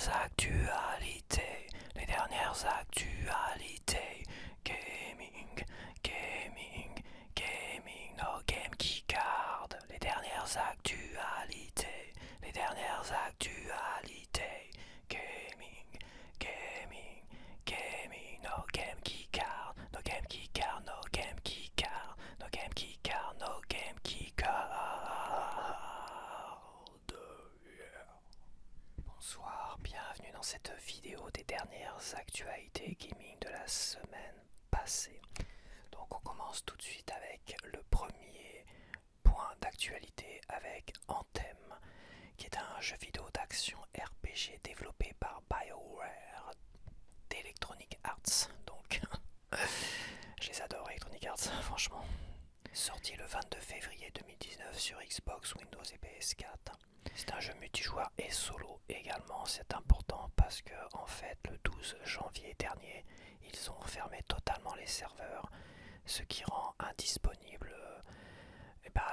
dernières actualités, les dernières actualités, gaming, gaming, gaming, no game keycard, les dernières actualités, les dernières actualités, gaming, gaming, gaming, no game keycard, no game keycard, no game keycard, no game keycard, no game keycard. Bonsoir, bienvenue dans cette vidéo des dernières actualités gaming de la semaine passée. Donc on commence tout de suite avec le premier point d'actualité avec Anthem, qui est un jeu vidéo d'action RPG développé par BioWare d'Electronic Arts. Donc je les adore Electronic Arts, franchement. Sorti le 22 février 2019 sur Xbox, Windows et PS4. C'est un jeu multijoueur et solo également, c'est important parce que en fait le 12 janvier dernier ils ont fermé totalement les serveurs, ce qui rend indisponible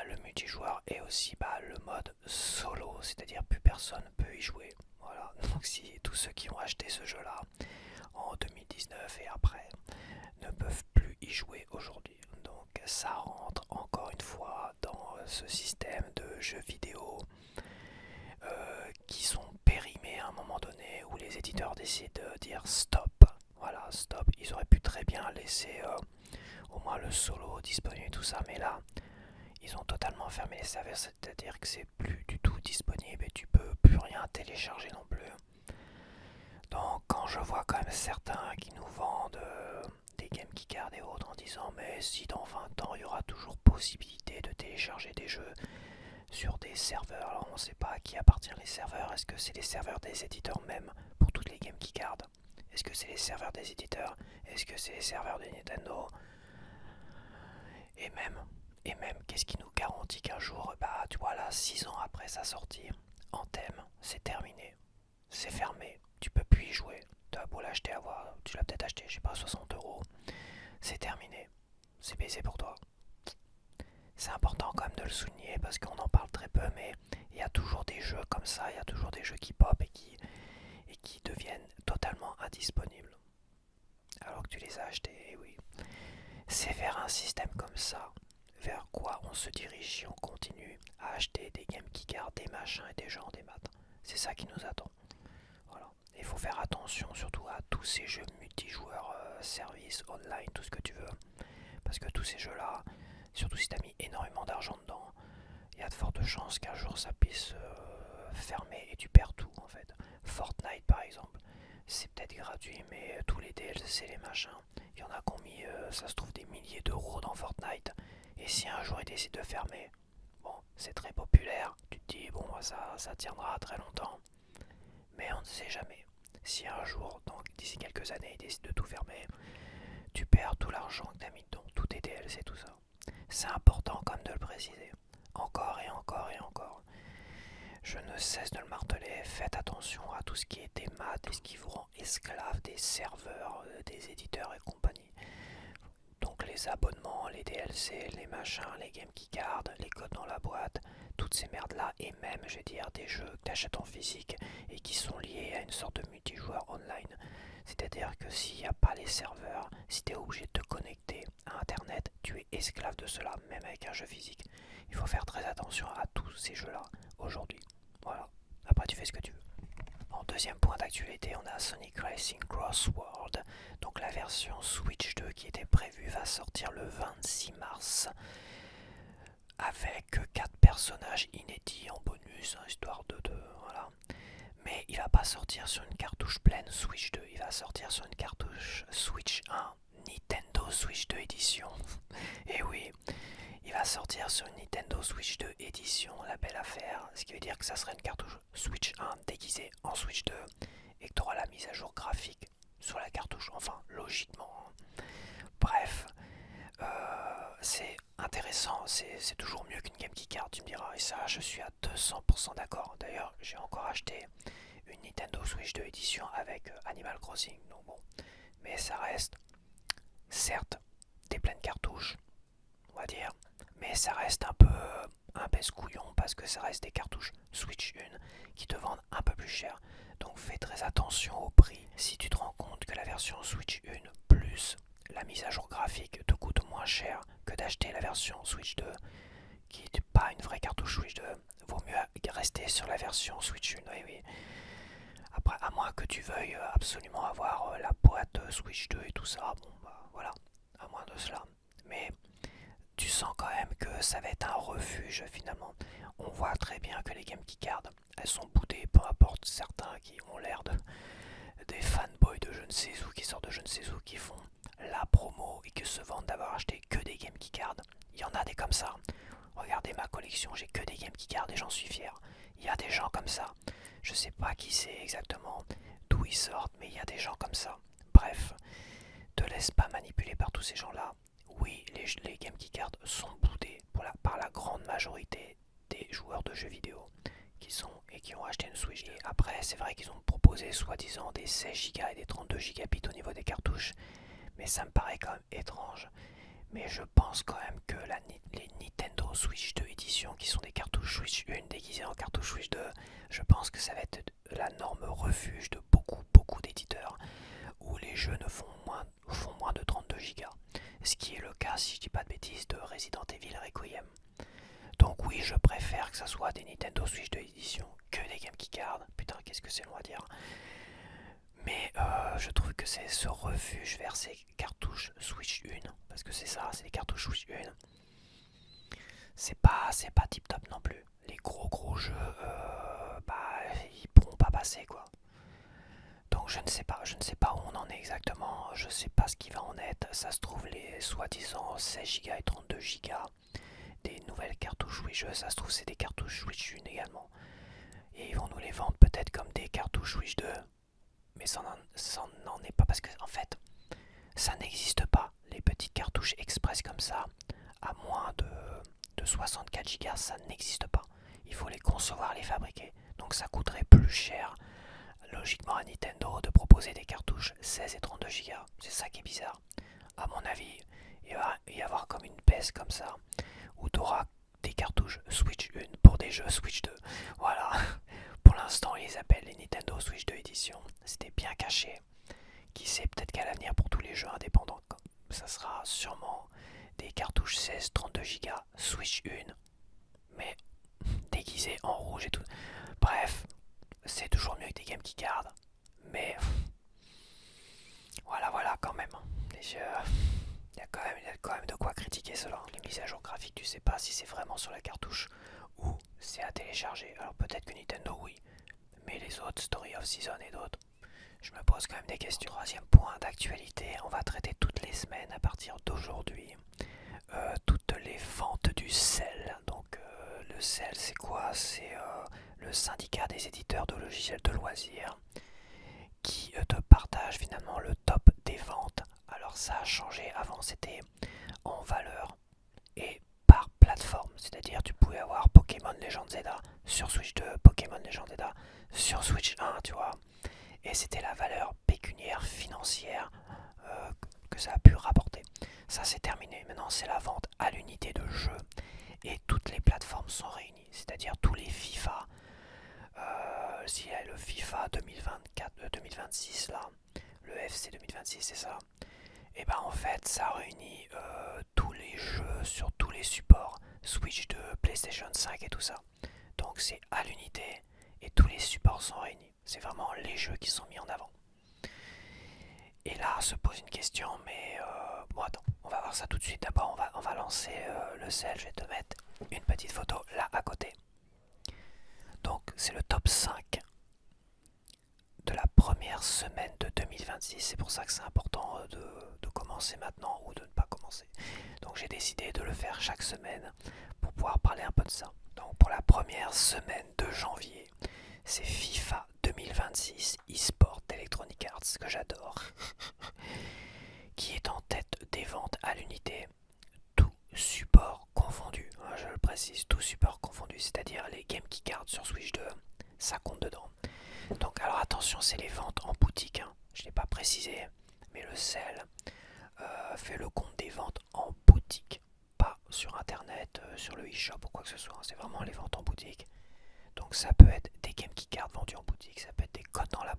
le multijoueur et aussi le mode solo, c'est-à-dire plus personne peut y jouer. Voilà, donc si tous ceux qui ont acheté ce jeu là en 2019 et après ne peuvent plus y jouer aujourd'hui. Donc ça rentre encore une fois dans ce système de jeux vidéo qui sont périmés à un moment donné où les éditeurs décident de dire stop. Voilà, stop. Ils auraient pu très bien laisser au moins le solo disponible et tout ça, mais là, ils ont totalement fermé les serveurs, c'est-à-dire que c'est plus du tout disponible et tu peux plus rien télécharger non plus. Donc quand je vois quand même certains qui nous vendent des Game Keycard et autres en disant mais si dans 20 ans il y aura toujours possibilité de télécharger des jeux sur des serveurs, alors on ne sait pas à qui appartiennent les serveurs, est-ce que c'est les serveurs des éditeurs même pour toutes les Game Keycard? Est-ce que c'est les serveurs des éditeurs? Est-ce que c'est les serveurs de Nintendo? Et même, qu'est-ce qui nous garantit qu'un jour, tu vois là, 6 ans après sa sortie, Anthem, c'est terminé, c'est fermé, tu peux plus y jouer, tu as beau l'acheter tu l'as peut-être acheté, je sais pas, 60 €, c'est terminé, c'est baisé pour toi. C'est important quand même de le souligner parce qu'on en parle très peu, mais il y a toujours des jeux comme ça, il y a toujours des jeux qui pop et qui deviennent totalement indisponibles alors que tu les as achetés, et oui. C'est vers un système comme ça, vers quoi on se dirige si on continue à acheter des Game Keycard, des machins et des gens, des maths. C'est ça qui nous attend. Voilà. Il faut faire attention surtout à tous ces jeux multijoueurs, services, online, tout ce que tu veux. Parce que tous ces jeux-là, surtout si tu as mis énormément d'argent dedans, il y a de fortes chances qu'un jour ça puisse fermer et tu perds tout en fait. Fortnite par exemple, c'est peut-être gratuit, mais tous les DLC, les machins, il y en a qui ont mis, ça se trouve, des milliers d'euros dans Fortnite. Et si un jour ils décident de fermer, bon, c'est très populaire, tu te dis, bon, ça tiendra très longtemps, mais on ne sait jamais. Si un jour, donc d'ici quelques années, ils décident de tout fermer, tu perds tout l'argent que tu as mis dedans, tous tes DLC, tout ça. C'est important quand même de le préciser. Encore et encore et encore. Je ne cesse de le marteler, faites attention à tout ce qui est des maths, tout ce qui vous rend esclave des serveurs, des éditeurs et compagnie. Donc les abonnements, les DLC, les machins, les Game Keycard, les codes dans la boîte, toutes ces merdes là, et même je vais dire des jeux que tu achètes en physique et qui sont liés à une sorte de multijoueur online. C'est-à-dire que s'il n'y a pas les serveurs, si tu es obligé de te connecter à internet, tu es esclave de cela, même avec un jeu physique. Il faut faire très attention à tous ces jeux là aujourd'hui. Voilà, après tu fais ce que tu veux. En deuxième point d'actualité, on a Sonic Racing Cross World. Donc la version Switch 2 qui était prévue va sortir le 26 mars avec 4 personnages inédits en bonus, histoire de voilà. Mais il va pas sortir sur une cartouche pleine Switch 2, il va sortir sur une cartouche Switch 1 Nintendo Switch 2 édition. Et oui, il va sortir sur une Nintendo Switch 2 édition, la belle affaire, ce qui veut dire que ça serait une cartouche Switch 1 déguisée en Switch 2 et que tu auras la mise à jour graphique sur la cartouche, enfin logiquement. Bref, c'est intéressant, c'est toujours mieux qu'une Game Keycard, tu me diras, et ça je suis à 200% d'accord. D'ailleurs, j'ai encore acheté une Nintendo Switch 2 édition avec Animal Crossing, donc bon, mais ça reste, certes, des pleines cartouches, on va dire, mais ça reste un peu un baisse-couillon parce que ça reste des cartouches Switch 1 qui te vendent un peu plus cher. Donc fais très attention au prix. Si tu te rends compte que la version Switch 1 plus la mise à jour graphique te coûte moins cher que d'acheter la version Switch 2, qui n'est pas une vraie cartouche Switch 2, vaut mieux rester sur la version Switch 1, oui, oui. Après, à moins que tu veuilles absolument avoir la boîte Switch 2 et tout ça, bon bah voilà, à moins de cela. Mais tu sens quand même que ça va être un refuge finalement. On voit très bien que les Game Key Cards, elles sont boudées, peu importe certains qui ont l'air des fanboys de je ne sais où, qui sortent de je ne sais où, qui font la promo et qui se vendent d'avoir acheté que des Game Key Cards. Il y en a des comme ça. Regardez ma collection, j'ai que des Game Key Cards et j'en suis fier. Il y a des gens comme ça. Je sais pas qui c'est exactement, d'où ils sortent, mais il y a des gens comme ça. Bref, te laisse pas manipuler par tous ces gens-là. Oui, les Game Key Cards sont boudés par la grande majorité des joueurs de jeux vidéo qui ont acheté une Switch 2. Et après, c'est vrai qu'ils ont proposé soi-disant des 16 Go et des 32 Gb au niveau des cartouches, mais ça me paraît quand même étrange. Mais je pense quand même que les Nintendo Switch 2 édition, qui sont des cartouches Switch 1 déguisées en cartouches Switch 2, je pense que ça va être la norme refuge de beaucoup d'éditeurs où les jeux ne font moins de 32 Go. Ce qui est le cas, si je dis pas de bêtises, de Resident Evil Requiem. Donc oui, je préfère que ça soit des Nintendo Switch 2 édition que des Game Key Cards. Putain, qu'est-ce que c'est long à dire. Mais je trouve que c'est ce refuge vers ces cartouches Switch 1, parce que c'est ça, c'est les cartouches Switch 1. C'est pas tip top non plus. Les gros jeux, ils pourront pas passer quoi. Donc je ne sais pas où on en est exactement, je sais pas ce qui va en être. Ça se trouve les soi-disant 16 Go et 32 Go des nouvelles cartouches Switch 2, ça se trouve c'est des cartouches Switch 1 également. Et ils vont nous les vendre peut-être comme des cartouches Switch 2. Mais ça n'en est pas parce que en fait ça n'existe pas. Les petites cartouches express comme ça, à moins de 64 Go, ça n'existe pas. Il faut les concevoir, les fabriquer. Donc ça coûterait plus cher logiquement à Nintendo de proposer des cartouches 16 et 32 Go. C'est ça qui est bizarre. À mon avis, il va y avoir comme une baisse comme ça, où tu auras des cartouches Switch 1 pour des jeux Switch 2. Voilà. Pour l'instant, ils les appellent les Nintendo Switch 2 édition. C'était bien caché. Qui sait, peut-être qu'à l'avenir, pour tous les jeux indépendants, ça sera sûrement des cartouches 16-32 Go Switch 1, mais déguisées en rouge et tout. Bref, c'est toujours mieux que des Game Key Cards, mais voilà quand même. Il y a quand même de quoi critiquer cela. Les mises à jour graphiques, tu sais pas si c'est vraiment sur la cartouche ou c'est à télécharger. Alors peut-être que Nintendo oui, mais les autres, Story of Season et d'autres, je me pose quand même des questions. Troisième point d'actualité, on va traiter toutes les semaines à partir d'aujourd'hui toutes les ventes du CEL. Donc le CEL c'est quoi? C'est le syndicat des éditeurs de logiciels de loisirs qui te partage finalement le top des ventes. Alors ça a changé, avant c'était en valeur et par plateforme, c'est-à-dire tu pouvais avoir Pokémon Legend Zelda sur Switch 2, Pokémon Legend Zelda sur Switch 1, tu vois, et c'était la valeur pécuniaire financière que ça a pu rapporter. Ça c'est terminé, maintenant c'est la vente à l'unité de jeu et toutes les plateformes sont réunies, c'est-à-dire tous les FIFA, s'il y a le FIFA 2026 là, le FC 2026 c'est ça, et ben en fait ça réunit tous les jeux sur tous les supports, Switch 2, PlayStation 5 et tout ça. Donc c'est à l'unité et tous les supports sont réunis. C'est vraiment les jeux qui sont mis en avant. Et là se pose une question, mais bon attends, on va voir ça tout de suite. D'abord on va lancer le sel, je vais te mettre une petite photo là à côté. Donc c'est le top 5 de la première semaine de 2026, c'est pour ça que c'est important de commencer maintenant ou de ne pas commencer. Donc j'ai décidé de le faire chaque semaine pour pouvoir parler un peu de ça. Donc pour la première semaine de janvier, c'est FIFA 2026 eSport d'Electronic Arts, que j'adore, qui est en tête des ventes à l'unité, tout support confondu. Je le précise, tout support confondu, c'est-à-dire les Game Key Cards sur Switch 2, ça compte dedans. Donc alors attention, c'est les ventes en boutique, hein. Je ne l'ai pas précisé, mais le sel fait le compte des ventes en boutique, pas sur internet, sur le eShop ou quoi que ce soit, c'est vraiment les ventes en boutique. Donc ça peut être des Game Key Cards vendus en boutique, ça peut être des codes dans la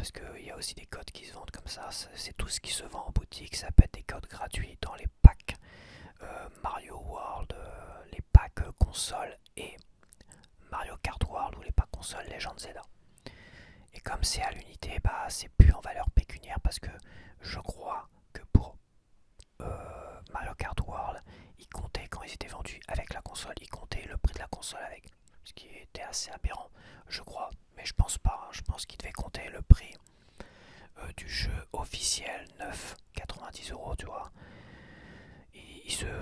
parce qu'il y a aussi des codes qui se vendent comme ça. C'est tout ce qui se vend en boutique. Ça peut être des codes gratuits dans les packs Mario World, les packs console et Mario Kart World ou les packs console Legend Zelda. Et comme c'est à l'unité, bah c'est plus en valeur pécuniaire parce que je crois que pour Mario Kart World, ils comptaient quand ils étaient vendus avec la console, ils comptaient le prix de la console avec. Ce qui était assez aberrant, je crois. Mais je pense pas, hein. Je pense qu'ils devaient compter le prix du jeu officiel 9,90 €, tu vois.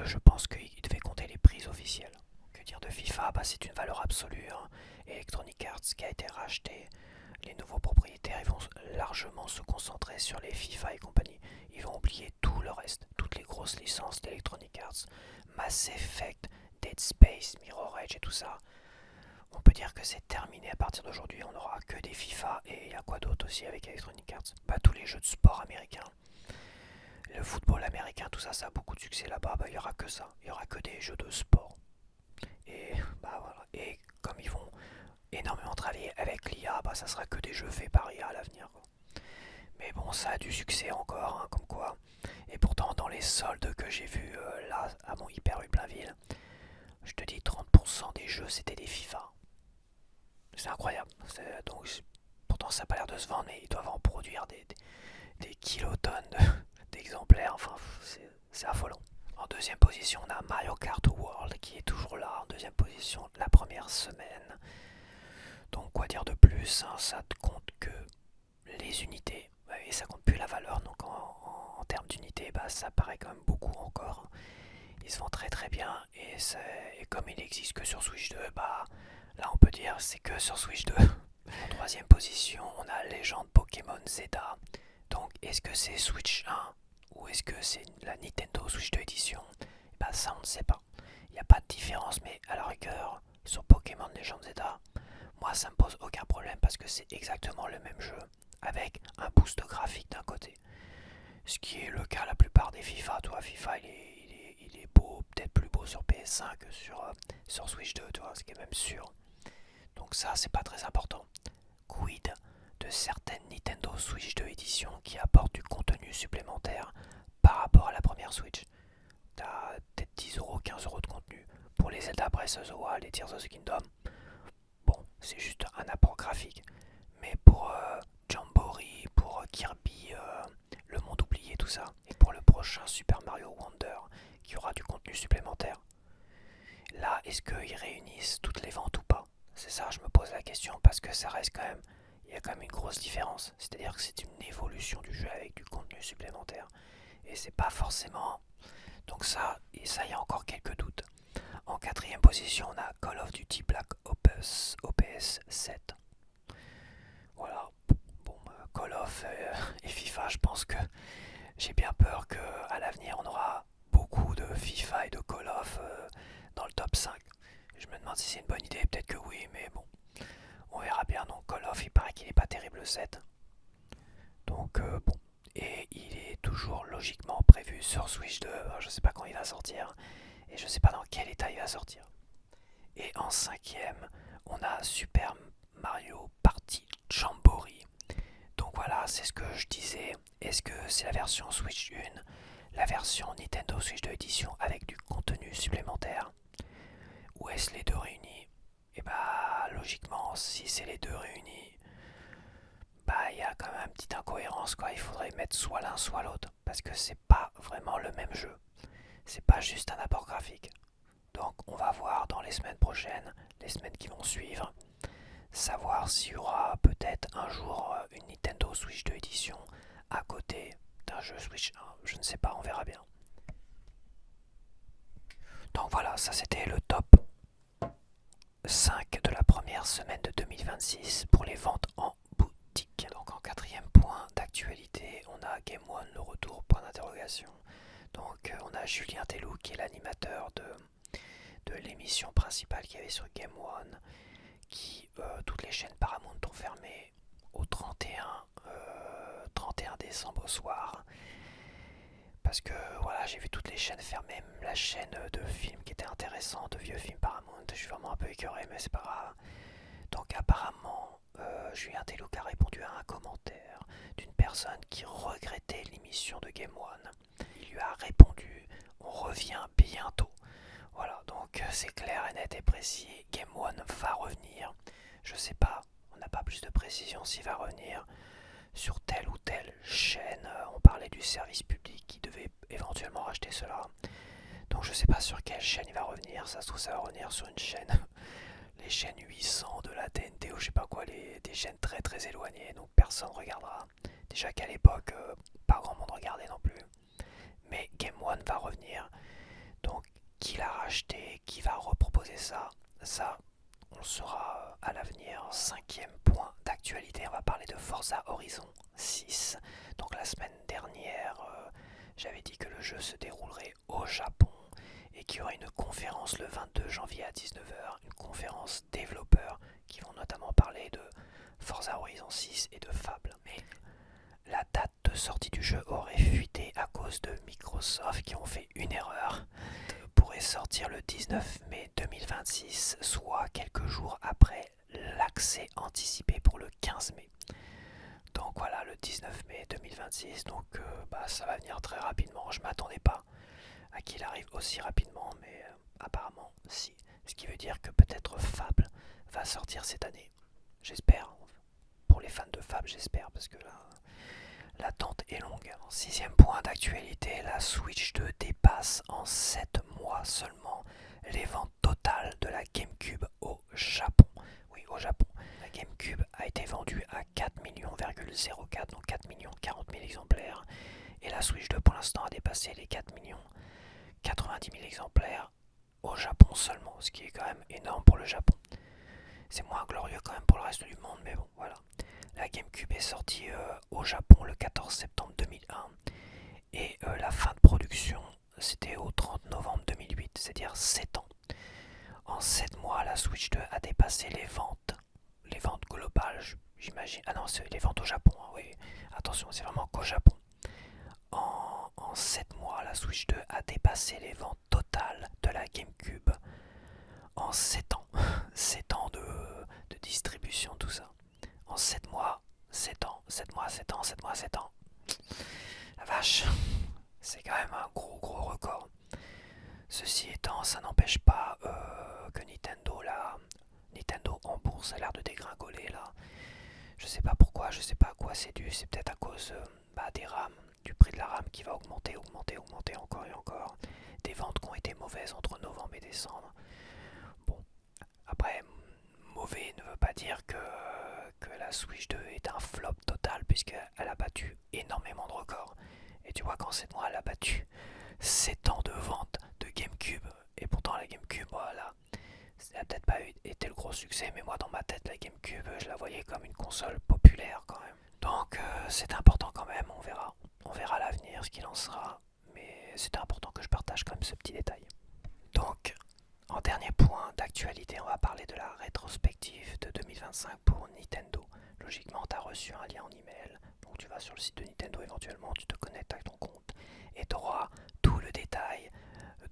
Je pense qu'ils devaient compter les prix officiels. Que dire de FIFA, bah, c'est une valeur absolue, hein. Electronic Arts qui a été racheté, les nouveaux propriétaires ils vont largement se concentrer sur les FIFA et compagnie. Ils vont oublier tout le reste, toutes les grosses licences d'Electronic Arts, Mass Effect, Dead Space, Mirror Edge et tout ça. On peut dire que c'est terminé à partir d'aujourd'hui, on n'aura que des FIFA et il y a quoi d'autre aussi avec Electronic Arts. Bah, tous les jeux de sport américains. Le football américain, tout ça, ça a beaucoup de succès là-bas. Bah, il n'y aura que ça, il n'y aura que des jeux de sport. Et bah voilà. Et comme ils vont énormément travailler avec l'IA, bah ça sera que des jeux faits par IA à l'avenir. Mais bon, ça a du succès encore, hein, comme quoi. Et pourtant, dans les soldes que j'ai vus là, à mon Hyper U Blainville, je te dis 30% des jeux c'était des FIFA. C'est incroyable. Donc, pourtant, ça n'a pas l'air de se vendre, mais ils doivent en produire des kilotonnes d'exemplaires. Enfin, c'est affolant. En deuxième position, on a Mario Kart World qui est toujours là. En deuxième position, la première semaine. Donc, quoi dire de plus, hein, ça ne compte que les unités. Et ça compte plus la valeur. Donc, en termes d'unités, bah, ça paraît quand même beaucoup encore. Il se vend très très bien. Et comme il n'existe que sur Switch 2, bah là on peut dire c'est que sur Switch 2. En troisième position, on a Légende Pokémon Zelda. Donc est-ce que c'est Switch 1 ou est-ce que c'est la Nintendo Switch 2 édition? Bah ça on ne sait pas. Il n'y a pas de différence, mais à la rigueur, sur Pokémon Legend Zelda, moi ça me pose aucun problème parce que c'est exactement le même jeu avec un boost graphique d'un côté. Ce qui est le cas la plupart des FIFA. Toi, FIFA il est beau, peut-être plus beau sur PS5 que sur Switch 2, tu vois, ce qui est même sûr. Donc ça, c'est pas très important. Quid de certaines Nintendo Switch 2 éditions qui apportent du contenu supplémentaire par rapport à la première Switch. T'as peut-être 10 €, 15 € de contenu. Pour les Zelda Breath of the Wild et Tears of the Kingdom, bon, c'est juste un apport graphique. Mais pour Jamboree, pour Kirby, le monde oublié, tout ça, et pour le prochain Super Mario Wonder, qui aura du contenu supplémentaire, là, est-ce qu'ils réunissent toutes les ventes ou pas? C'est ça, je me pose la question, parce que ça reste quand même, il y a quand même une grosse différence. C'est-à-dire que c'est une évolution du jeu avec du contenu supplémentaire. Et c'est pas forcément... Donc ça, il y a encore quelques doutes. En quatrième position, on a Call of Duty Black Ops 7. Voilà. Bon, Call of et FIFA, je pense que j'ai bien peur qu'à l'avenir, on aura beaucoup de FIFA et de Call of dans le top 5. Je me demande si c'est une bonne idée, peut-être que oui, mais bon, on verra bien. Donc Call of, il paraît qu'il n'est pas terrible le 7. Donc bon, et il est toujours logiquement prévu sur Switch 2. Alors, je sais pas quand il va sortir et je sais pas dans quel état il va sortir. Et en cinquième, on a Super Mario Party Jamboree. Donc voilà, c'est ce que je disais. Est-ce que c'est la version Switch 1, la version Nintendo Switch 2 édition avec du contenu supplémentaire, ou est-ce les deux réunis? Et bah logiquement, si c'est les deux réunis, bah il y a quand même une petite incohérence quoi. Il faudrait mettre soit l'un soit l'autre parce que c'est pas vraiment le même jeu. C'est pas juste un apport graphique. Donc on va voir dans les semaines prochaines, les semaines qui vont suivre, savoir s'il y aura peut-être un jour une Nintendo Switch 2 édition à côté d'un jeu Switch 1. Je ne sais pas, on verra bien. Donc voilà, ça c'était le top 5 de la première semaine de 2026 pour les ventes en boutique. Donc en quatrième point d'actualité, on a Game One, le retour, point d'interrogation. Donc on a Julien Tellou qui est l'animateur de l'émission principale qu'il y avait sur Game One, qui toutes les chaînes Paramount ont fermé au 31 décembre au soir. Parce que voilà, j'ai vu toutes les chaînes fermées, même la chaîne de films qui était intéressante, de vieux films Paramount. Je suis vraiment un peu écœuré, mais c'est pas grave. Donc apparemment, Julien Tellou a répondu à un commentaire personnes qui regrettaient l'émission de Game One. Il lui a répondu: on revient bientôt. Voilà, donc c'est clair et net et précis, Game One va revenir. Je sais pas, on n'a pas plus de précision s'il va revenir sur telle ou telle chaîne. On parlait du service public qui devait éventuellement racheter cela. Donc je sais pas sur quelle chaîne il va revenir. Ça se trouve ça va revenir sur une chaîne, les chaînes 800 de la TNT ou je sais pas quoi, des chaînes très très éloignées. Donc personne regardera. Déjà qu'à l'époque, pas grand monde regardait non plus. Mais Game One va revenir. Donc qui l'a racheté, qui va reproposer ça, on le saura à l'avenir. Cinquième point d'actualité, on va parler de Forza Horizon 6. Donc la semaine dernière, j'avais dit que le jeu se déroulerait au Japon et qu'il y aurait une conférence le 22 janvier à 19h, une conférence développeurs qui vont notamment parler de Forza Horizon 6 et de Fable. Mais la date de sortie du jeu aurait fuité à cause de Microsoft qui ont fait une erreur. Pourrait sortir le 19 mai 2026, soit quelques jours après l'accès anticipé pour le 15 mai. Donc voilà, le 19 mai 2026, donc ça va venir très rapidement. Je m'attendais pas à qu'il arrive aussi rapidement, mais apparemment si. Ce qui veut dire que peut-être Fable va sortir cette année. J'espère. Pour les fans de Fable, j'espère, parce que là, l'attente est longue. Sixième point d'actualité, la Switch 2 dépasse en 7 mois seulement les ventes totales de la GameCube au Japon. Oui, au Japon. La GameCube a été vendue à 4 millions,04, donc 4 millions 40 000 exemplaires. Et la Switch 2 pour l'instant a dépassé les 4 millions 90 000 exemplaires au Japon seulement, ce qui est quand même énorme pour le Japon. C'est moins glorieux quand même pour le reste du monde, mais bon, voilà. La GameCube est sortie au Japon le 14 septembre 2001 et la fin de production c'était au 30 novembre 2008, c'est-à-dire 7 ans. En 7 mois, la Switch 2 a dépassé les ventes globales, j'imagine. Ah non, c'est les ventes au Japon, hein, oui. Attention, c'est vraiment qu'au Japon. En 7 mois, la Switch 2 a dépassé les ventes totales de la GameCube en 7 ans. 7 ans de distribution, tout ça. En 7 mois, 7 ans, 7 mois, 7 ans, 7 mois, 7 ans. La vache, c'est quand même un gros record. Ceci étant, ça n'empêche pas que Nintendo en bourse a l'air de dégringoler là. Je sais pas pourquoi, je sais pas à quoi c'est dû, c'est peut-être à cause des RAM, du prix de la RAM qui va augmenter encore et encore. Des ventes qui ont été mauvaises entre novembre et décembre. Bon, après, mauvais ne veut pas dire que la Switch 2 est un flop total puisqu'elle a battu énormément de records. Et tu vois qu'en 7 mois elle a battu 7 ans de vente de GameCube. Et pourtant la GameCube, voilà, ça n'a peut-être pas été le gros succès, mais moi dans ma tête la GameCube je la voyais comme une console populaire quand même. Donc c'est important quand même, on verra à l'avenir ce qu'il en sera. Mais c'était important que je partage quand même ce petit détail. Donc en dernier point d'actualité, on va parler de la rétrospective de 2025 pour Nintendo. Logiquement, tu as reçu un lien en email, donc tu vas sur le site de Nintendo éventuellement, tu te connectes avec ton compte et tu auras tout le détail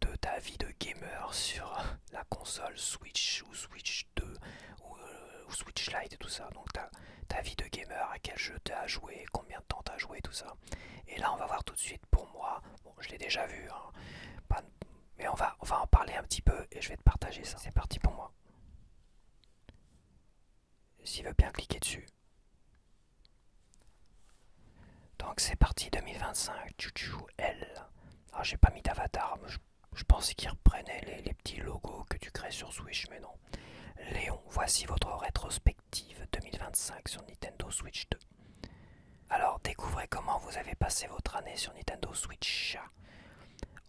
de ta vie de gamer sur la console Switch ou Switch 2 ou Switch Lite et tout ça. Donc ta vie de gamer, à quel jeu tu as joué, combien de temps tu as joué, tout ça. Et là, on va voir tout de suite pour moi. Bon, je l'ai déjà vu, hein. Mais on va en parler un petit peu et je vais te partager ça. C'est parti pour moi. S'il veut bien cliquer dessus. Donc c'est parti 2025. Chouchou L. Alors j'ai pas mis d'avatar. Je pensais qu'il reprenait les petits logos que tu crées sur Switch, mais non. Léon, voici votre rétrospective 2025 sur Nintendo Switch 2. Alors découvrez comment vous avez passé votre année sur Nintendo Switch.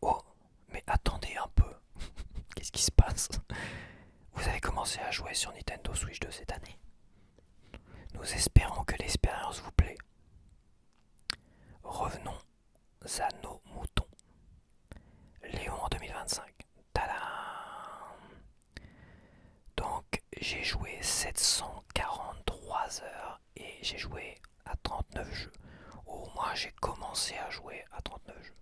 Oh, mais attendez un peu. Qu'est-ce qui se passe? Vous avez commencé à jouer sur Nintendo Switch 2 cette année. Nous espérons que l'expérience vous plaît. Revenons à nos moutons. Léon en 2025. Tadam! Donc j'ai joué 743 heures et j'ai joué à 39 jeux. Au moins j'ai commencé à jouer à 39 jeux.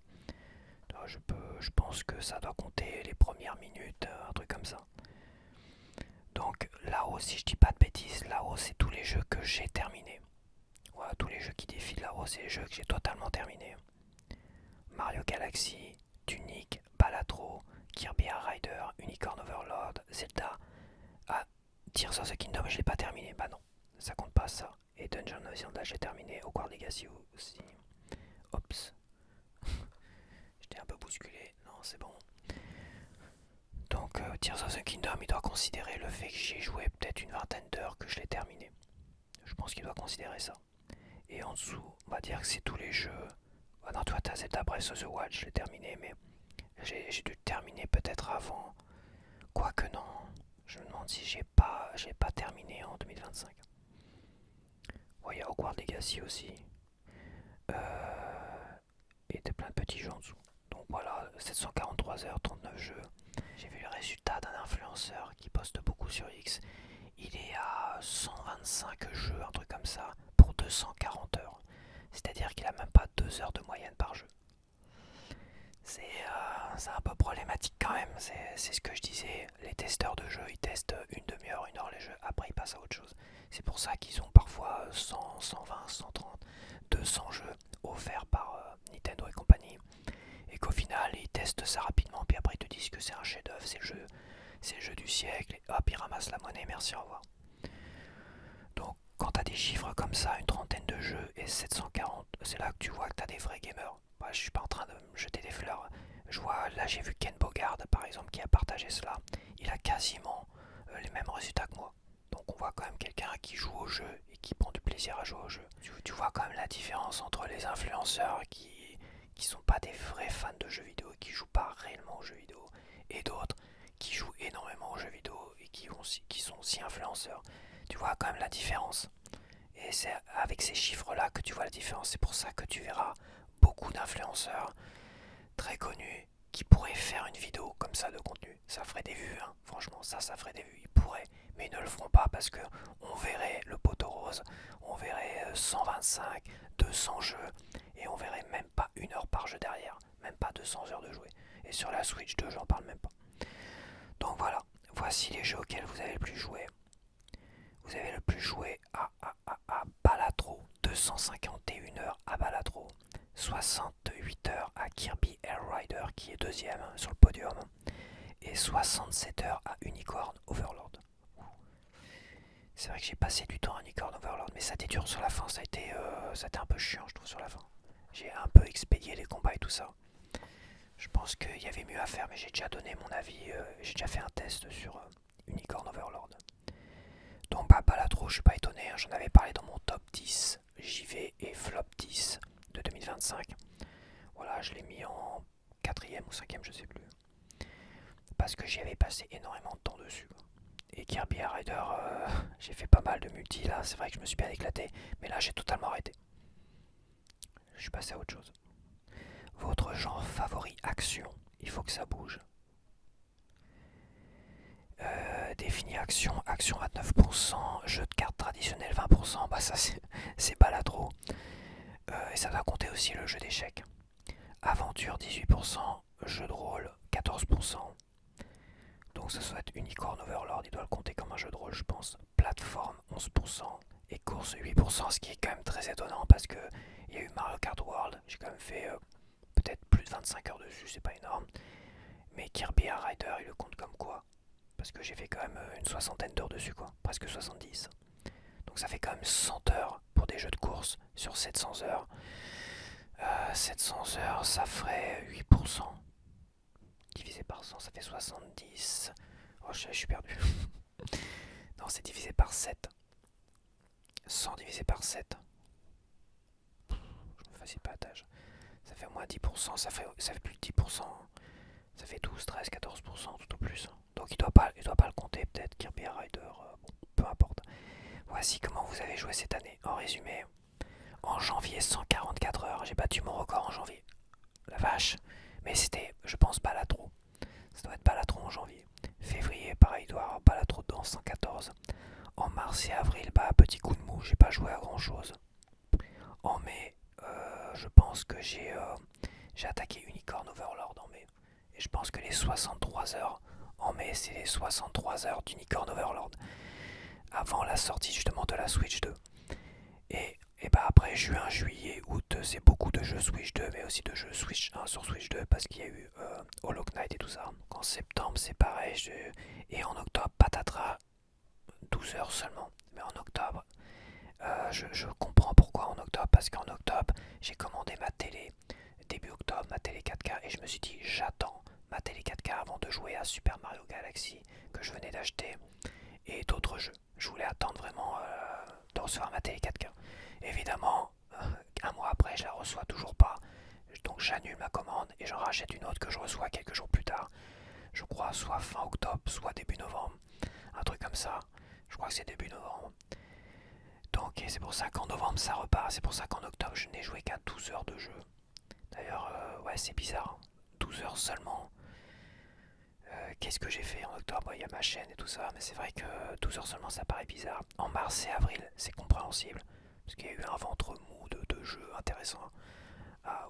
Je pense que ça doit compter les premières minutes, un truc comme ça. Donc là-haut, si je dis pas de bêtises, là-haut c'est tous les jeux que j'ai terminés. Voilà, tous les jeux qui défilent là-haut, c'est les jeux que j'ai totalement terminés. Mario Galaxy, Tunic, Balatro, Kirby Air Rider, Unicorn Overlord, Zelda. Ah, Tears of the Kingdom, je l'ai pas terminé. Bah non, ça compte pas ça. Et Dungeon of Zelda, j'ai terminé. Hogwarts Legacy aussi. Oups. J'étais un peu bousculé. Non, c'est bon. Donc, Tears of the Kingdom, il doit considérer le fait que j'y ai joué peut-être une vingtaine d'heures que je l'ai terminé. Je pense qu'il doit considérer ça. Et en dessous, on va dire que c'est tous les jeux. Ah non, toi, t'as Zelda Breath of the Wild, je l'ai terminé, mais j'ai dû le terminer peut-être avant. Quoique non, je me demande si j'ai pas terminé en 2025. Ouais, il y a Hogwarts Legacy aussi. Et des plein de petits jeux en dessous. Donc voilà, 743 heures, 39 jeux. J'ai vu le résultat d'un influenceur qui poste beaucoup sur X. Il est à 125 jeux, un truc comme ça, pour 240 heures. C'est-à-dire qu'il a même pas 2 heures de moyenne par jeu. C'est un peu problématique quand même, c'est ce que je disais. Les testeurs de jeux, ils testent une demi-heure, une heure les jeux, après ils passent à autre chose. C'est pour ça qu'ils ont parfois 100, 120, 130, 200 jeux offerts par Nintendo et compagnie. Et qu'au final, ils testent ça rapidement, puis après ils te disent que c'est un chef-d'œuvre, c'est le jeu du siècle, et hop, ils ramassent la monnaie, merci, au revoir. Donc quand t'as des chiffres comme ça, une trentaine de jeux et 740, c'est là que tu vois que t'as des vrais gamers. Bah, je suis pas en train de me jeter des fleurs. Je vois, là j'ai vu Ken Bogard par exemple qui a partagé cela. Il a quasiment les mêmes résultats que moi. Donc on voit quand même quelqu'un qui joue au jeu et qui prend du plaisir à jouer au jeu. Tu vois quand même la différence entre les influenceurs qui sont pas des vrais fans de jeux vidéo et qui jouent pas réellement aux jeux vidéo et d'autres qui jouent énormément aux jeux vidéo et qui sont aussi influenceurs. Tu vois quand même la différence. Et c'est avec ces chiffres-là que tu vois la différence. C'est pour ça que tu verras beaucoup d'influenceurs très connus qui pourraient faire une vidéo comme ça de contenu. Ça ferait des vues, hein. Franchement, ça ferait des vues. Ils pourraient, mais ils ne le feront pas parce que on verrait le poteau rose, on verrait 125, 200 jeux, et on verrait même pas une heure par jeu derrière, même pas 200 heures de jouer. Et sur la Switch 2, j'en parle même pas. Donc voilà, voici les jeux auxquels vous avez le plus joué. Vous avez le plus joué à Balatro, 251 heures à Balatro, 68 heures à Kirby Air Rider qui est deuxième sur le podium, et 67 heures à Unicorn Overlord. C'est vrai que j'ai passé du temps à Unicorn Overlord, mais ça a été dur sur la fin, ça a été un peu chiant je trouve sur la fin. J'ai un peu expédié les combats et tout ça. Je pense qu'il y avait mieux à faire, mais j'ai déjà donné mon avis, j'ai déjà fait un test sur Unicorn Overlord. Donc bah Balatro, je suis pas étonné, hein, j'en avais parlé dans mon top 10 JV et flop 10 de 2025. Voilà, je l'ai mis en 4ème ou 5ème, je sais plus. Parce que j'y avais passé énormément de temps dessus. Et Kirby Air Rider, j'ai fait pas mal de multi là, c'est vrai que je me suis bien éclaté, mais là j'ai totalement arrêté. Je suis passé à autre chose. Votre genre favori action, il faut que ça bouge. Défini action, action 29%, jeu de cartes traditionnel 20%, bah ça c'est Balatro. Et ça doit compter aussi le jeu d'échecs. Aventure 18%, jeu de rôle 14%. Donc ça doit être Unicorn Overlord, il doit le compter comme un jeu de rôle je pense. Plateforme 11% et course 8%, ce qui est quand même très étonnant parce que il y a eu Mario Kart World, j'ai quand même fait peut-être plus de 25 heures dessus, c'est pas énorme. Mais Kirby Air Rider il le compte comme quoi? Parce que j'ai fait quand même une soixantaine d'heures dessus quoi, presque 70. Donc ça fait quand même 100 heures pour des jeux de course sur 700 heures. 700 heures ça ferait 8%. Divisé par 100 ça fait 70. Oh je suis perdu. Non c'est divisé par 7. 100 divisé par 7. Je me facile pas la tâche. Ça fait au moins 10%, ça fait plus de 10%. Ça fait 12, 13, 14% tout au plus. Donc il doit pas le compter peut-être, Kirby Air Rider, bon, peu importe. Voici comment vous avez joué cette année. En résumé, en janvier 144 heures, j'ai battu mon record en janvier. La vache. Mais c'était, je pense, Balatro. Ça doit être Balatro en janvier. Février, pareil, il doit avoir Balatro dedans, 114. En mars et avril, bah petit coup de mou, j'ai pas joué à grand chose. En mai, je pense que j'ai attaqué Unicorn Overlord en mai. Et je pense que les 63 heures en mai, c'est les 63 heures d'Unicorn Overlord. Avant la sortie justement de la Switch 2. Et Et bah après juin, juillet, août, c'est beaucoup de jeux Switch 2, mais aussi de jeux Switch 1 sur Switch 2 parce qu'il y a eu Hollow Knight et tout ça. Donc en septembre c'est pareil, et en octobre patatras, 12 heures seulement. Mais en octobre, je comprends pourquoi en octobre, parce qu'en octobre j'ai commandé ma télé, début octobre, ma télé 4K, et je me suis dit j'attends ma télé 4K avant de jouer à Super Mario Galaxy que je venais d'acheter et d'autres jeux. Je voulais attendre vraiment de recevoir ma télé 4K. Évidemment, un mois après, je la reçois toujours pas. Donc j'annule ma commande et j'en rachète une autre que je reçois quelques jours plus tard. Je crois soit fin octobre, soit début novembre. Un truc comme ça. Je crois que c'est début novembre. Donc c'est pour ça qu'en novembre ça repart. C'est pour ça qu'en octobre je n'ai joué qu'à 12 heures de jeu. D'ailleurs, ouais, c'est bizarre. 12 heures seulement. Qu'est-ce que j'ai fait en octobre? Il y a ma chaîne et tout ça, mais c'est vrai que 12 heures seulement ça paraît bizarre. En mars et avril, c'est compréhensible, parce qu'il y a eu un ventre mou de jeux intéressants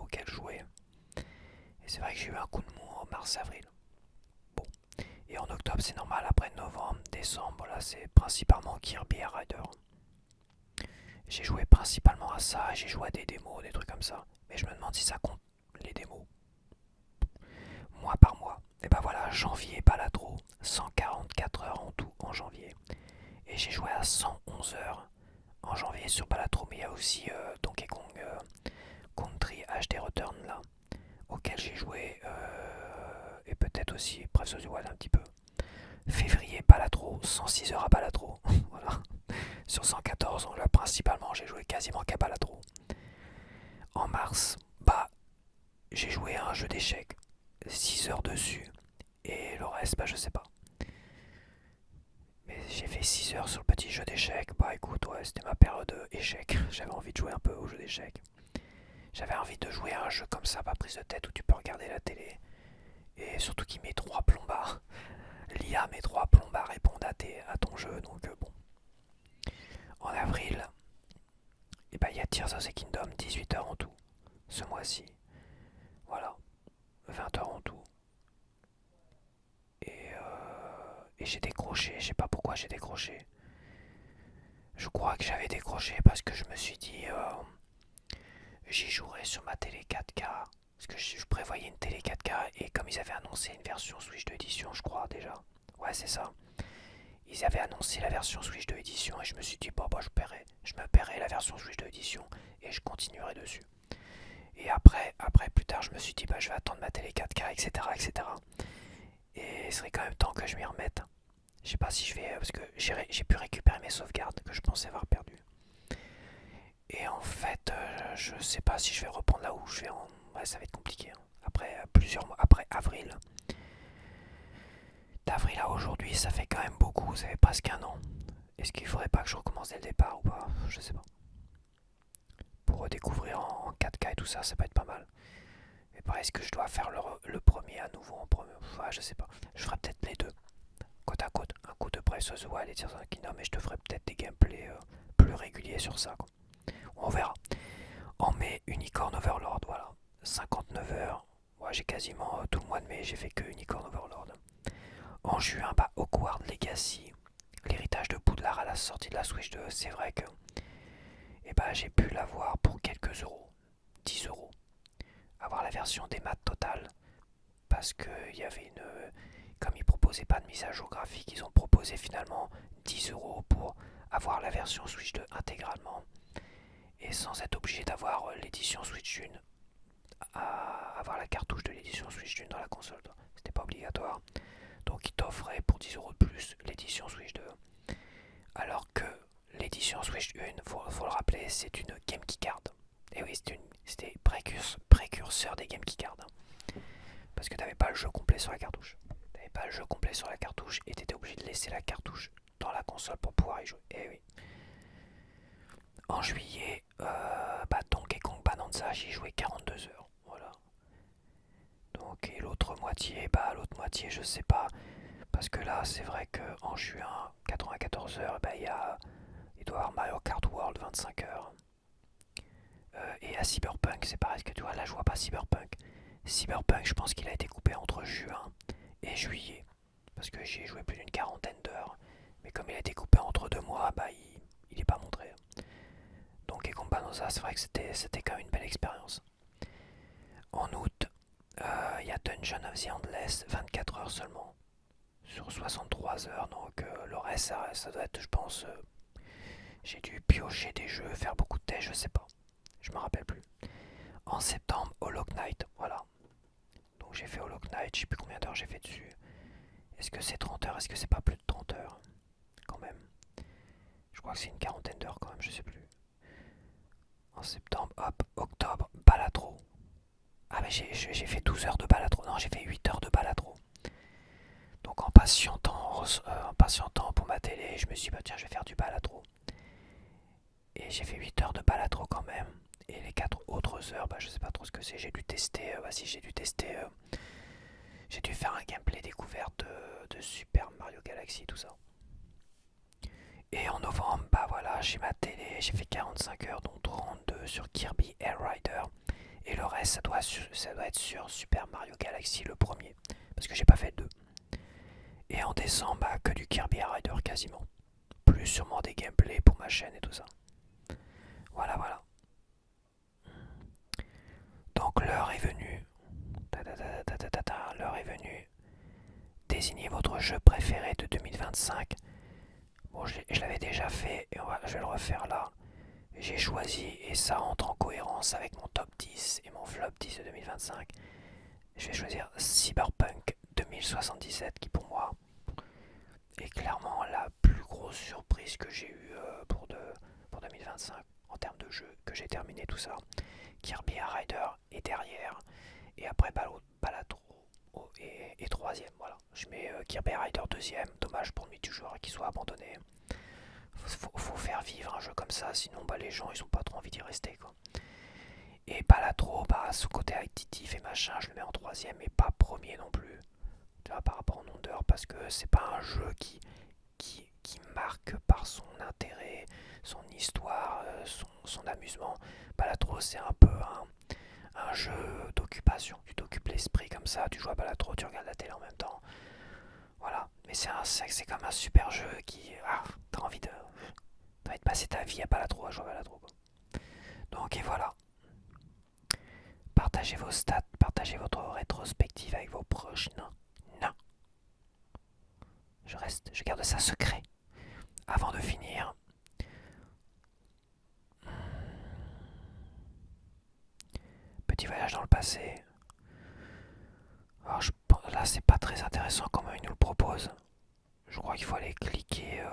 auxquels jouer. Et c'est vrai que j'ai eu un coup de mou en mars-avril. Bon. Et en octobre, c'est normal, après novembre, décembre, là c'est principalement Kirby et Rider. J'ai joué principalement à ça, j'ai joué à des démos, des trucs comme ça. Mais je me demande si ça compte les démos. Mois par mois. Et ben voilà, janvier Balatro, 144 heures en tout en janvier. Et j'ai joué à 111 heures en janvier sur Balatro, mais il y a aussi Donkey Kong Country HD Return là, auquel j'ai joué, et peut-être aussi Breath of the Wild un petit peu. Février Balatro, 106 heures à Balatro, voilà. Sur 114, là, principalement j'ai joué quasiment qu'à Balatro. En mars, bah j'ai joué à un jeu d'échecs, 6 heures dessus, et le reste, bah je sais pas. Mais j'ai fait 6 heures sur le petit jeu d'échecs. Bah écoute, ouais, c'était ma période échec. J'avais envie de jouer un peu au jeu d'échecs. J'avais envie de jouer à un jeu comme ça, pas prise de tête, où tu peux regarder la télé. Et surtout qu'il met 3 plombards. L'IA met 3 plombards à répondre à ton jeu. Donc bon. En avril, et bah, il y a Tears of the Kingdom, 18 heures en tout. Ce mois-ci. Voilà. 20 heures en tout. Et j'ai décroché. Je sais pas pourquoi j'ai décroché. Je crois que j'avais décroché parce que je me suis dit j'y jouerai sur ma télé 4K. Parce que je prévoyais une télé 4K et comme ils avaient annoncé une version Switch 2 édition, je crois déjà. Ouais, c'est ça. Ils avaient annoncé la version Switch 2 édition et je me suis dit, bon, bah, je me paierai la version Switch 2 édition et je continuerai dessus. Et après, plus tard, je me suis dit, bah, je vais attendre ma télé 4K, etc., etc. Et ce serait quand même temps que je m'y remette. Je sais pas si je vais, parce que j'ai pu récupérer mes sauvegardes que je pensais avoir perdues. Et en fait, je sais pas si je vais reprendre là où je vais en... Ouais, ça va être compliqué. Hein. Après plusieurs mois, après avril. D'avril à aujourd'hui, ça fait quand même beaucoup, ça fait presque un an. Est-ce qu'il faudrait pas que je recommence dès le départ ou pas? Je sais pas. Pour redécouvrir en 4K et tout ça, ça peut être pas mal. Mais pareil, est-ce que je dois faire le premier à nouveau en premier? Ouais, je sais pas. Je ferai peut-être les deux. Côte à côte. Un coup de Breath of the Wild et Tears of the Kingdom. Et je te ferai peut-être des gameplays plus réguliers sur ça. Quoi. On verra. En mai, Unicorn Overlord, voilà. 59 heures. Ouais, j'ai quasiment tout le mois de mai, j'ai fait que Unicorn Overlord. En juin, bah, Hogwarts Legacy, l'héritage de Poudlard à la sortie de la Switch 2, c'est vrai que bah, j'ai pu l'avoir pour quelques euros, 10 euros. Avoir la version des maths totale, parce qu'il y avait une... Comme ils proposaient pas de mise à jour graphique, ils ont proposé finalement 10 euros pour avoir la version Switch 2 intégralement. Et sans être obligé d'avoir l'édition Switch 1, à avoir la cartouche de l'édition Switch 1 dans la console. C'était pas obligatoire. Donc il t'offrait pour 10 euros de plus l'édition Switch 2. Alors que l'édition Switch 1, faut le rappeler, c'est une Game Key Card. Et oui, c'était précurseur des Game Key Card. Parce que t'avais pas le jeu complet sur la cartouche. T'avais pas le jeu complet sur la cartouche et t'étais obligé de laisser la cartouche dans la console pour pouvoir y jouer. Et oui. En juillet, Donkey Kong Bonanza, j'y joué 42 heures. Voilà. Donc, et l'autre moitié, je sais pas. Parce que là, c'est vrai qu'en juin, 94 heures, il doit y avoir Mario Kart World 25 heures. Et à Cyberpunk, c'est pareil que tu vois, là je vois pas Cyberpunk. Cyberpunk, je pense qu'il a été coupé entre juin et juillet. Parce que j'ai joué plus d'une quarantaine d'heures. Mais comme il a été coupé entre 2 mois, il est pas montré. Donc, et Combat ça c'est vrai que c'était quand même une belle expérience. En août, il y a Dungeon of the Endless, 24 heures seulement, sur 63 heures, donc le reste ça doit être, je pense, j'ai dû piocher des jeux, faire beaucoup de tests, je sais pas, je me rappelle plus. En septembre, Hollow Knight, voilà. Donc j'ai fait Hollow Knight, je sais plus combien d'heures j'ai fait dessus. Est-ce que c'est 30 heures, est-ce que c'est pas plus de 30 heures quand même? Je crois que c'est une quarantaine d'heures quand même, je sais plus. En septembre, hop, octobre, Balatro. Ah mais j'ai fait 12 heures de Balatro, non j'ai fait 8 heures de Balatro. Donc en patientant pour ma télé, je me suis dit bah tiens je vais faire du Balatro. Et j'ai fait 8 heures de Balatro quand même. Et les 4 autres heures, bah je sais pas trop ce que c'est, j'ai dû tester, si j'ai dû tester, j'ai dû faire un gameplay découverte de Super Mario Galaxy, tout ça. Et en novembre, bah voilà, j'ai ma télé, j'ai fait 45 heures, dont 32 sur Kirby Air Rider. Et le reste, ça doit être sur Super Mario Galaxy le premier. Parce que j'ai pas fait le 2. Et en décembre, bah, que du Kirby Air Rider quasiment. Plus sûrement des gameplays pour ma chaîne et tout ça. Voilà, voilà. Donc l'heure est venue. L'heure est venue. Désignez votre jeu préféré de 2025. Bon, je l'avais déjà fait et je vais le refaire là. J'ai choisi, et ça entre en cohérence avec mon top 10 et mon flop 10 de 2025. Je vais choisir Cyberpunk 2077 qui pour moi est clairement la plus grosse surprise que j'ai eue pour 2025 en termes de jeu que j'ai terminé tout ça. Kirby Rider est derrière et après Balatro et troisième. Voilà, je mets Kirby Rider deuxième. Dommage pour le mythe du joueur qu'il soit abandonné. Faut faire vivre un jeu comme ça, sinon bah, les gens ils ont pas trop envie d'y rester quoi. Et Balatro, bah ce côté additif et machin, je le mets en troisième et pas premier non plus. Tu vois, par rapport au nombre d'heures, parce que c'est pas un jeu qui marque par son intérêt, son histoire, son amusement. Balatro c'est un peu un jeu d'occupation. Tu t'occupes l'esprit comme ça, tu joues à Balatro, tu regardes la télé en même temps. Voilà, mais c'est comme un super jeu qui... Ah, t'as envie de passer ta vie à Balatro, à jouer à Balatro quoi. Donc et voilà. Partagez vos stats, partagez votre rétrospective avec vos proches. Non, non. Je garde ça secret. Avant de finir, petit voyage dans le passé. Alors là, c'est pas très intéressant comment il nous le propose. Je crois qu'il faut aller cliquer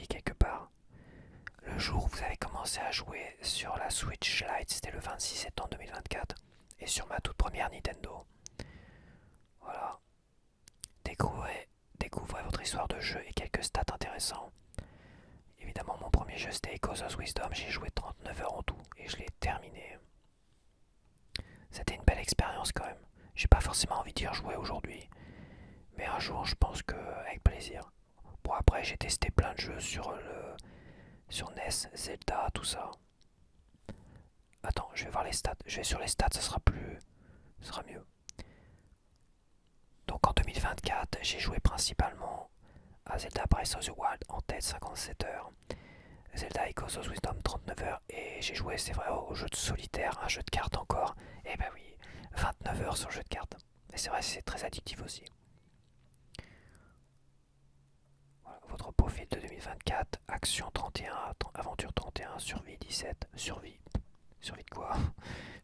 quelque part. Le jour où vous avez commencé à jouer sur la Switch Lite, c'était le 26 septembre 2024. Et sur ma toute première Nintendo. Voilà. Découvrez votre histoire de jeu et quelques stats intéressants. Évidemment, mon premier jeu c'était Echoes of Wisdom. J'ai joué 39 heures en tout et je l'ai terminé. C'était une belle expérience quand même. J'ai pas forcément envie d'y rejouer aujourd'hui. Mais un jour, je pense que avec plaisir. Bon, après, j'ai testé plein de jeux sur NES, Zelda, tout ça. Attends, je vais voir les stats. Je vais sur les stats, ça sera mieux. Donc en 2024, j'ai joué principalement à Zelda Breath of the Wild en tête 57 heures. Zelda Echoes of Wisdom 39 heures. Et j'ai joué, c'est vrai, au jeu de solitaire, un jeu de cartes encore. Et bah oui, 29 heures sur le jeu de cartes. Et c'est vrai, c'est très addictif aussi. Voilà, votre profil de 2024, action 31, aventure 31, survie 17, survie. Survie de quoi?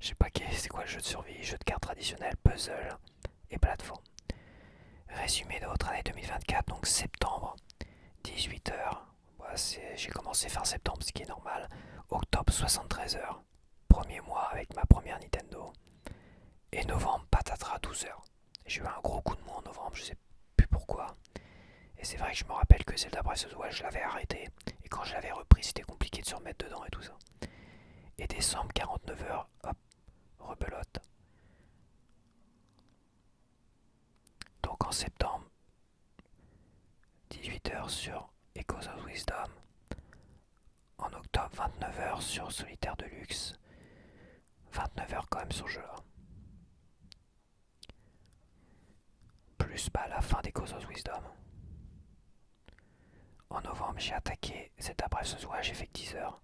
Je sais pas c'est quoi le jeu de survie, jeu de cartes traditionnel, puzzle et plateforme. Résumé de votre année 2024, donc septembre, 18 heures. Voilà, j'ai commencé fin septembre, ce qui est normal. Octobre, 73 heures. Premier mois avec ma première Nintendo. Et novembre, patatras, 12 heures. J'ai eu un gros coup de mou en novembre, je sais plus pourquoi. Et c'est vrai que je me rappelle que Zelda Breath of the Wild, je l'avais arrêté. Et quand je l'avais repris, c'était compliqué de se remettre dedans et tout ça. Et décembre, 49 heures, hop, rebelote. Donc en septembre, 18 heures sur Echoes of Wisdom. En octobre, 29 heures sur Solitaire Deluxe. 29 heures quand même sur ce jeu-là. Plus la fin d'Echoes of Wisdom. En novembre, novembre, j'ai attaqué Zelda Breath of the Wild, j'ai fait que 10 heures.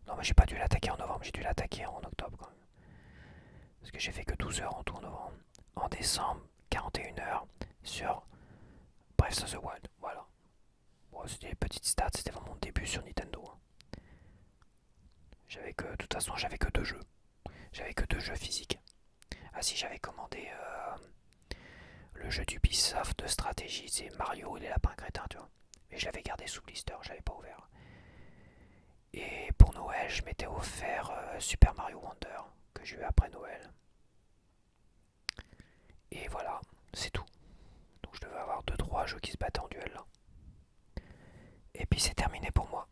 Non, mais j'ai pas dû l'attaquer en novembre, j'ai dû l'attaquer en octobre quand même. Parce que j'ai fait que 12 heures en tout en novembre. En décembre, 41 heures sur Breath of the Wild. Voilà. Bon, c'était des petites stats, c'était vraiment mon début sur Nintendo, hein. J'avais que, de toute façon, j'avais que deux jeux. J'avais que deux jeux physiques. Ah si, j'avais commandé le jeu d'Ubisoft de stratégie, c'est Mario et les lapins crétins, tu vois. Mais je l'avais gardé sous blister, je l'avais pas ouvert. Et pour Noël, je m'étais offert Super Mario Wonder, que j'ai eu après Noël. Et voilà, c'est tout. Donc je devais avoir deux trois jeux qui se battaient en duel là. Et puis c'est terminé pour moi.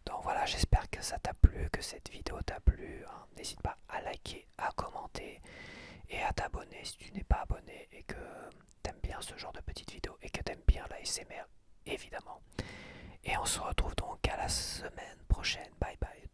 Donc voilà, j'espère que ça t'a plu, que cette vidéo t'a plu, hein. N'hésite pas à liker, à commenter et à t'abonner si tu n'es pas abonné et que t'aimes bien ce genre de petites vidéos et que t'aimes bien la SMR, évidemment. Et on se retrouve donc à la semaine prochaine. Bye bye.